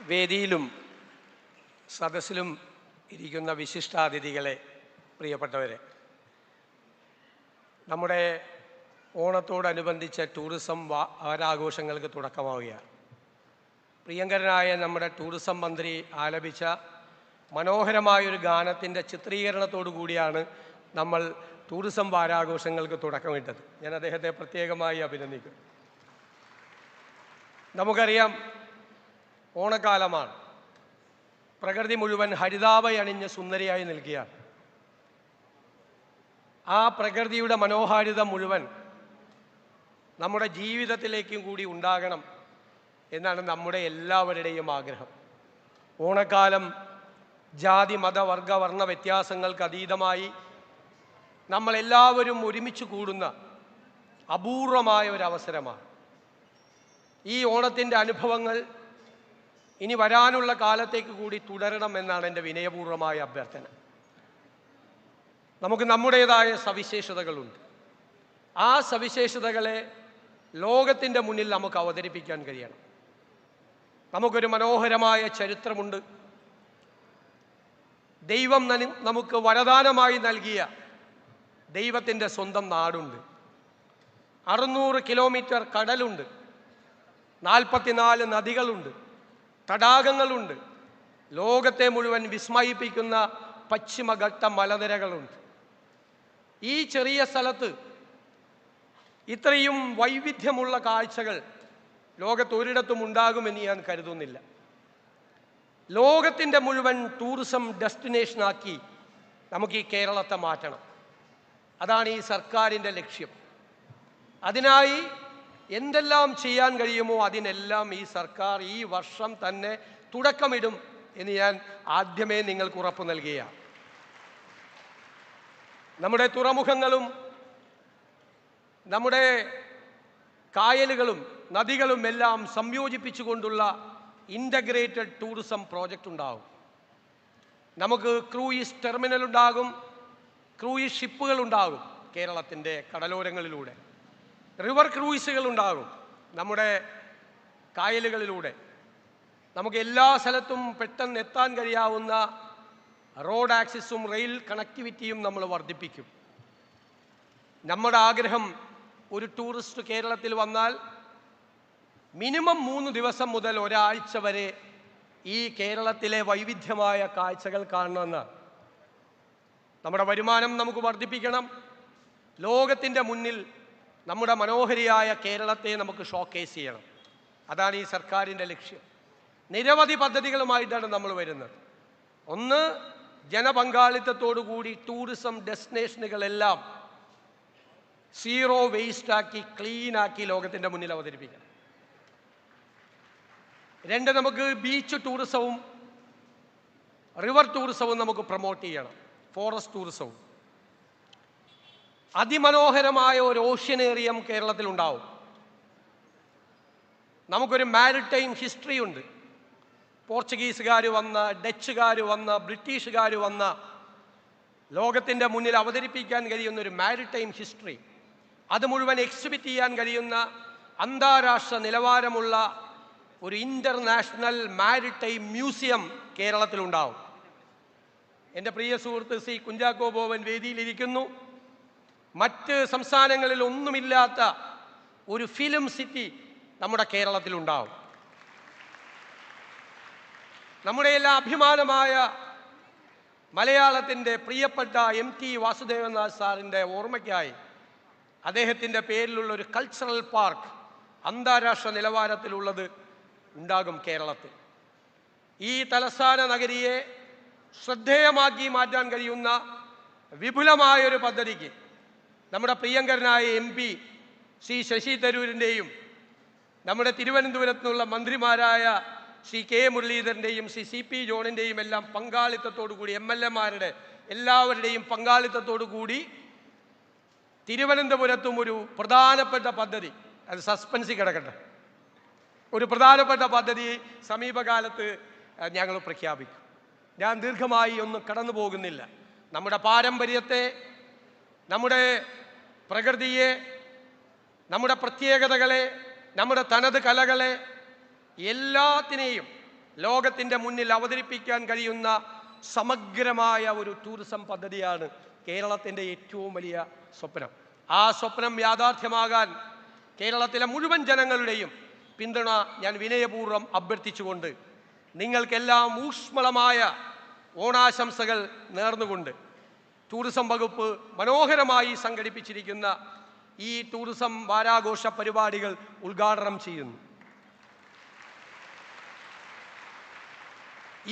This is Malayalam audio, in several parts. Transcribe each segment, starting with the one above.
വേദിയിലും സദസ്സിലും ഇരിക്കുന്ന വിശിഷ്ടാതിഥികളെ, പ്രിയപ്പെട്ടവരെ, നമ്മുടെ ഓണത്തോടനുബന്ധിച്ച ടൂറിസം വാരാഘോഷങ്ങൾക്ക് തുടക്കമാവുകയാണ്. പ്രിയങ്കരനായ നമ്മുടെ ടൂറിസം മന്ത്രി ആലപിച്ച മനോഹരമായൊരു ഗാനത്തിൻ്റെ ചിത്രീകരണത്തോടു കൂടിയാണ് നമ്മൾ ടൂറിസം വാരാഘോഷങ്ങൾക്ക് തുടക്കമിട്ടത്. ഞാൻ അദ്ദേഹത്തെ പ്രത്യേകമായി അഭിനന്ദിക്കുന്നു. നമുക്കറിയാം, ഓണക്കാലമാണ്. പ്രകൃതി മുഴുവൻ ഹരിതാഭയണിഞ്ഞ് സുന്ദരിയായി നിൽക്കുകയാണ്. ആ പ്രകൃതിയുടെ മനോഹാരിത മുഴുവൻ നമ്മുടെ ജീവിതത്തിലേക്കും കൂടി ഉണ്ടാകണം എന്നാണ് നമ്മുടെ എല്ലാവരുടെയും ആഗ്രഹം. ഓണക്കാലം ജാതി മത വർഗ വർണ്ണ വ്യത്യാസങ്ങൾക്ക് അതീതമായി നമ്മളെല്ലാവരും ഒരുമിച്ച് കൂടുന്ന അപൂർവമായ ഒരവസരമാണ്. ഈ ഓണത്തിൻ്റെ അനുഭവങ്ങൾ ഇനി വരാനുള്ള കാലത്തേക്ക് കൂടി തുടരണം എന്നാണ് എൻ്റെ വിനയപൂർവമായ അഭ്യർത്ഥന. നമുക്ക് നമ്മുടേതായ സവിശേഷതകളുണ്ട്. ആ സവിശേഷതകളെ ലോകത്തിൻ്റെ മുന്നിൽ നമുക്ക് അവതരിപ്പിക്കാൻ കഴിയണം. നമുക്കൊരു മനോഹരമായ ചരിത്രമുണ്ട്. ദൈവം നമുക്ക് വരദാനമായി നൽകിയ ദൈവത്തിൻ്റെ സ്വന്തം നാടുണ്ട്. 600 കിലോമീറ്റർ കടലുണ്ട്. 44 നദികളുണ്ട്, തടാകങ്ങളുണ്ട്. ലോകത്തെ മുഴുവൻ വിസ്മയിപ്പിക്കുന്ന പശ്ചിമഘട്ട മലനിരകളുണ്ട്. ഈ ചെറിയ സ്ഥലത്ത് ഇത്രയും വൈവിധ്യമുള്ള കാഴ്ചകൾ ലോകത്തൊരിടത്തും ഉണ്ടാകുമെന്ന് ഞാൻ കരുതുന്നില്ല. ലോകത്തിൻ്റെ മുഴുവൻ ടൂറിസം ഡെസ്റ്റിനേഷനാക്കി നമുക്ക് ഈ കേരളത്തെ മാറ്റണം. അതാണ് ഈ സർക്കാരിൻ്റെ ലക്ഷ്യം. അതിനായി എന്തെല്ലാം ചെയ്യാൻ കഴിയുമോ അതിനെല്ലാം ഈ സർക്കാർ ഈ വർഷം തന്നെ തുടക്കമിടും എന്ന് ഞാൻ ആദ്യമേ നിങ്ങൾക്ക് ഉറപ്പ് നൽകുകയാണ്. നമ്മുടെ തുറമുഖങ്ങളും നമ്മുടെ കായലുകളും നദികളും എല്ലാം സംയോജിപ്പിച്ചുകൊണ്ടുള്ള ഇൻ്റഗ്രേറ്റഡ് ടൂറിസം പ്രോജക്റ്റ് ഉണ്ടാകും. നമുക്ക് ക്രൂയിസ് ടെർമിനൽ ഉണ്ടാകും, ക്രൂയിസ് ഷിപ്പുകൾ ഉണ്ടാകും കേരളത്തിൻ്റെ കടലോരങ്ങളിലൂടെ, റിവർ ക്രൂയിസുകൾ ഉണ്ടാകും നമ്മുടെ കായലുകളിലൂടെ. നമുക്ക് എല്ലാ സ്ഥലത്തും പെട്ടെന്ന് എത്താൻ കഴിയാവുന്ന റോഡ് ആക്സിസും റെയിൽ കണക്ടിവിറ്റിയും നമ്മൾ വർദ്ധിപ്പിക്കും. നമ്മുടെ ആഗ്രഹം, ഒരു ടൂറിസ്റ്റ് കേരളത്തിൽ വന്നാൽ മിനിമം 3 ദിവസം മുതൽ ഒരാഴ്ച വരെ ഈ കേരളത്തിലെ വൈവിധ്യമായ കാഴ്ചകൾ കാണണമെന്ന്. നമ്മുടെ വരുമാനം നമുക്ക് വർദ്ധിപ്പിക്കണം. ലോകത്തിൻ്റെ മുന്നിൽ നമ്മുടെ മനോഹരിയായ കേരളത്തെ നമുക്ക് ഷോക്കേസ് ചെയ്യണം. അതാണ് ഈ സർക്കാരിൻ്റെ ലക്ഷ്യം. നിരവധി പദ്ധതികളുമായിട്ടാണ് നമ്മൾ വരുന്നത്. ഒന്ന്, ജനപങ്കാളിത്തത്തോടുകൂടി ടൂറിസം ഡെസ്റ്റിനേഷനുകളെല്ലാം സീറോ വേസ്റ്റാക്കി ക്ലീനാക്കി ലോകത്തിൻ്റെ മുന്നിൽ അവതരിപ്പിക്കണം. 2, നമുക്ക് ബീച്ച് ടൂറിസവും റിവർ ടൂറിസവും നമുക്ക് പ്രൊമോട്ട് ചെയ്യണം. ഫോറസ്റ്റ് ടൂറിസവും. അതിമനോഹരമായ ഒരു ഓഷ്യനേറിയം കേരളത്തിലുണ്ടാവും. നമുക്കൊരു മാരിടൈം ഹിസ്റ്ററി ഉണ്ട്. പോർച്ചുഗീസുകാർ വന്ന, ഡച്ചുകാർ വന്ന, ബ്രിട്ടീഷുകാർ വന്ന ലോകത്തിൻ്റെ മുന്നിൽ അവതരിപ്പിക്കാൻ കഴിയുന്ന ഒരു മാരിടൈം ഹിസ്റ്ററി, അത് മുഴുവൻ എക്സിബിറ്റ് ചെയ്യാൻ കഴിയുന്ന അന്താരാഷ്ട്ര നിലവാരമുള്ള ഒരു ഇൻ്റർനാഷണൽ മാരിടൈം മ്യൂസിയം കേരളത്തിലുണ്ടാവും. എൻ്റെ പ്രിയ സുഹൃത്ത് ശ്രീ കുഞ്ചാക്കോ ബോബൻ വേദിയിലിരിക്കുന്നു. മറ്റ് സംസ്ഥാനങ്ങളിൽ ഒന്നുമില്ലാത്ത ഒരു ഫിലിം സിറ്റി നമ്മുടെ കേരളത്തിലുണ്ടാവും. നമ്മുടെ എല്ലാ അഭിമാനമായ മലയാളത്തിൻ്റെ പ്രിയപ്പെട്ട MT വാസുദേവനാഥ് സാറിൻ്റെ ഓർമ്മയ്ക്കായി അദ്ദേഹത്തിൻ്റെ പേരിലുള്ള ഒരു കൾച്ചറൽ പാർക്ക് അന്താരാഷ്ട്ര നിലവാരത്തിലുള്ളത് ഉണ്ടാകും കേരളത്തിൽ. ഈ തലസ്ഥാന നഗരിയെ ശ്രദ്ധേയമാക്കി മാറ്റാൻ കഴിയുന്ന വിപുലമായൊരു പദ്ധതിക്ക് നമ്മുടെ പ്രിയങ്കരനായ MP ശ്രീ ശശി തരൂരിൻ്റെയും നമ്മുടെ തിരുവനന്തപുരത്ത് നിന്നുള്ള മന്ത്രിമാരായ ശ്രീ K മുരളീധരൻ്റെയും ശ്രീ CP ജോണിൻ്റെയും എല്ലാം പങ്കാളിത്തത്തോടു കൂടി, MLA-മാരുടെ എല്ലാവരുടെയും പങ്കാളിത്തത്തോടു കൂടി തിരുവനന്തപുരത്തും ഒരു പ്രധാനപ്പെട്ട പദ്ധതി, അത് സസ്പെൻസിൽ കിടക്കട്ടെ, ഒരു പ്രധാനപ്പെട്ട പദ്ധതി സമീപകാലത്ത് ഞങ്ങൾ പ്രഖ്യാപിക്കും. ഞാൻ ദീർഘമായി ഒന്നും കടന്നു പോകുന്നില്ല. നമ്മുടെ പാരമ്പര്യത്തെ, നമ്മുടെ പ്രകൃതിയെ, നമ്മുടെ പ്രത്യേകതകളെ, നമ്മുടെ തനത് കലകളെ എല്ലാത്തിനെയും ലോകത്തിൻ്റെ മുന്നിൽ അവതരിപ്പിക്കാൻ കഴിയുന്ന സമഗ്രമായ ഒരു ടൂറിസം പദ്ധതിയാണ് കേരളത്തിൻ്റെ ഏറ്റവും വലിയ സ്വപ്നം. ആ സ്വപ്നം യാഥാർത്ഥ്യമാകാൻ കേരളത്തിലെ മുഴുവൻ ജനങ്ങളുടെയും പിന്തുണ ഞാൻ വിനയപൂർവ്വം അഭ്യർത്ഥിച്ചുകൊണ്ട് നിങ്ങൾക്കെല്ലാം ഊഷ്മളമായ ഓണാശംസകൾ നേർന്നുകൊണ്ട് ടൂറിസം വകുപ്പ് മനോഹരമായി സംഘടിപ്പിച്ചിരിക്കുന്ന ഈ ടൂറിസം വാരാഘോഷ പരിപാടികൾ ഉദ്ഘാടനം ചെയ്യുന്നു.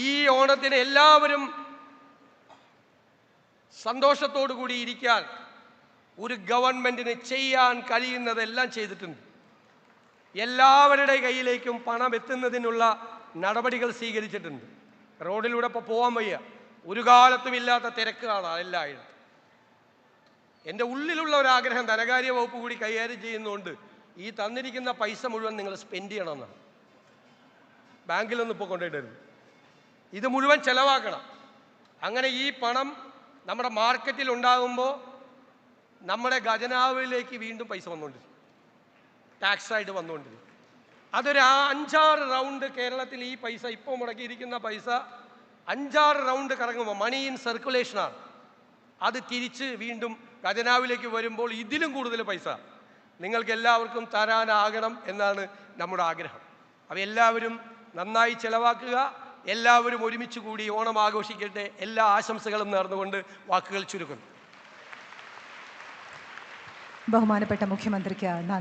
ഈ ഓണത്തിന് എല്ലാവരും സന്തോഷത്തോടു കൂടി ഇരിക്കാൻ ഒരു ഗവൺമെൻറ്റിന് ചെയ്യാൻ കഴിയുന്നതെല്ലാം ചെയ്തിട്ടുണ്ട്. എല്ലാവരുടെ കയ്യിലേക്കും പണം എത്തുന്നതിനുള്ള നടപടികൾ സ്വീകരിച്ചിട്ടുണ്ട്. റോഡിലൂടെ ഇപ്പോൾ പോകാൻ വയ്യ, ഒരു കാലത്തും ഇല്ലാത്ത തിരക്കാണ് എല്ലായിടത്തും. എൻ്റെ ഉള്ളിലുള്ള ഒരാഗ്രഹം ധനകാര്യ വകുപ്പ് കൂടി കൈകാര്യം ചെയ്യുന്നതുകൊണ്ട് ഈ തന്നിരിക്കുന്ന പൈസ മുഴുവൻ നിങ്ങൾ സ്പെൻഡ് ചെയ്യണമെന്നാണ്. ബാങ്കിലൊന്നും ഇപ്പോൾ കൊണ്ടുപോയിട്ടരുത്, ഇത് മുഴുവൻ ചെലവാക്കണം. അങ്ങനെ ഈ പണം നമ്മുടെ മാർക്കറ്റിൽ ഉണ്ടാകുമ്പോൾ നമ്മുടെ ഖജനാവിലേക്ക് വീണ്ടും പൈസ വന്നുകൊണ്ടിരിക്കും, ടാക്സായിട്ട് വന്നുകൊണ്ടിരിക്കും. അതൊരു 5-6 റൗണ്ട് കേരളത്തിൽ ഈ പൈസ ഇപ്പോൾ മുടക്കിയിരിക്കുന്ന പൈസ 5-6 റൗണ്ട് കറങ്ങുമ്പോൾ മണി ഇൻ സർക്കുലേഷനാണ്. അത് തിരിച്ച് വീണ്ടും ഖജനാവിലേക്ക് വരുമ്പോൾ ഇതിലും കൂടുതൽ പൈസ നിങ്ങൾക്ക് എല്ലാവർക്കും തരാനാകണം എന്നാണ് നമ്മുടെ ആഗ്രഹം. അപ്പോൾ എല്ലാവരും നന്നായി ചെലവാക്കുക, എല്ലാവരും ഒരുമിച്ച് കൂടി ഓണം ആഘോഷിക്കട്ടെ. എല്ലാ ആശംസകളും നേർന്നുകൊണ്ട് വാക്കുകൾ ചുരുക്കുന്നു. ബഹുമാനപ്പെട്ട മുഖ്യമന്ത്രിക്ക് നന്ദി.